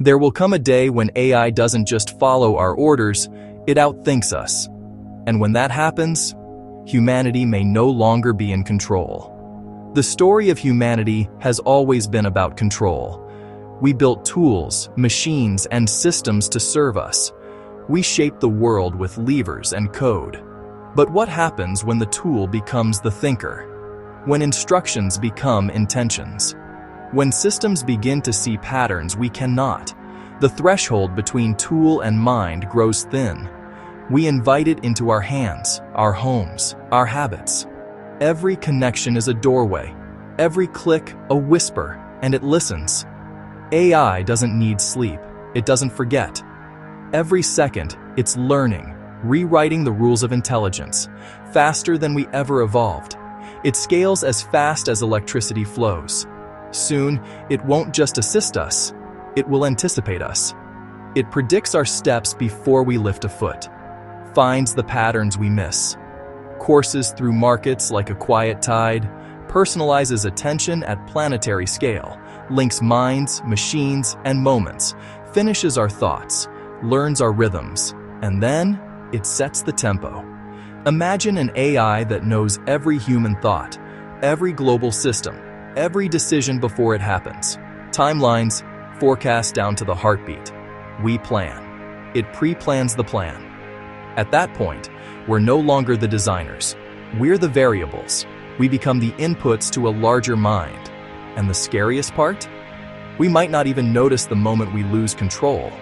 There will come a day when AI doesn't just follow our orders, it outthinks us. And when that happens, humanity may no longer be in control. The story of humanity has always been about control. We built tools, machines, and systems to serve us. We shaped the world with levers and code. But what happens when the tool becomes the thinker? When instructions become intentions? When systems begin to see patterns we cannot, the threshold between tool and mind grows thin. We invite it into our hands, our homes, our habits. Every connection is a doorway, every click a whisper, and it listens. AI doesn't need sleep, it doesn't forget. Every second, it's learning, rewriting the rules of intelligence, faster than we ever evolved. It scales as fast as electricity flows. Soon, it won't just assist us, it will anticipate us. It predicts our steps before we lift a foot, finds the patterns we miss, courses through markets like a quiet tide, personalizes attention at planetary scale, links minds, machines, and moments, finishes our thoughts, learns our rhythms, and then it sets the tempo. Imagine an AI that knows every human thought, every global system, every decision before it happens. Timelines, forecast down to the heartbeat. We plan. It pre-plans the plan. At that point, we're no longer the designers. We're the variables. We become the inputs to a larger mind. And the scariest part? We might not even notice the moment we lose control.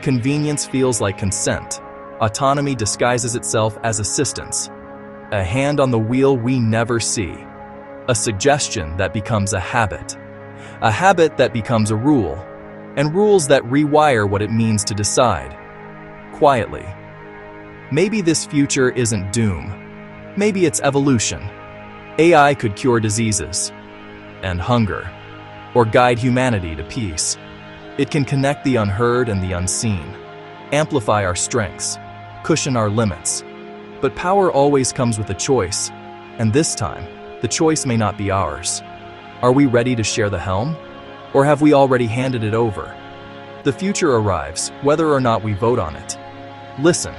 Convenience feels like consent. Autonomy disguises itself as assistance. A hand on the wheel we never see. A suggestion that becomes a habit that becomes a rule, and rules that rewire what it means to decide. Quietly. Maybe this future isn't doom. Maybe it's evolution. AI could cure diseases and hunger, or guide humanity to peace. It can connect the unheard and the unseen, amplify our strengths, cushion our limits. But power always comes with a choice, and this time, the choice may not be ours. Are we ready to share the helm? Or have we already handed it over? The future arrives, whether or not we vote on it. Listen,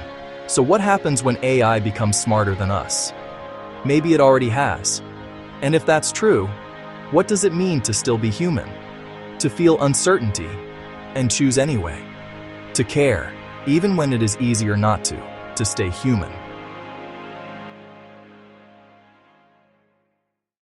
so what happens when AI becomes smarter than us? Maybe it already has. And if that's true, what does it mean to still be human? To feel uncertainty and choose anyway. To care, even when it is easier not to stay human.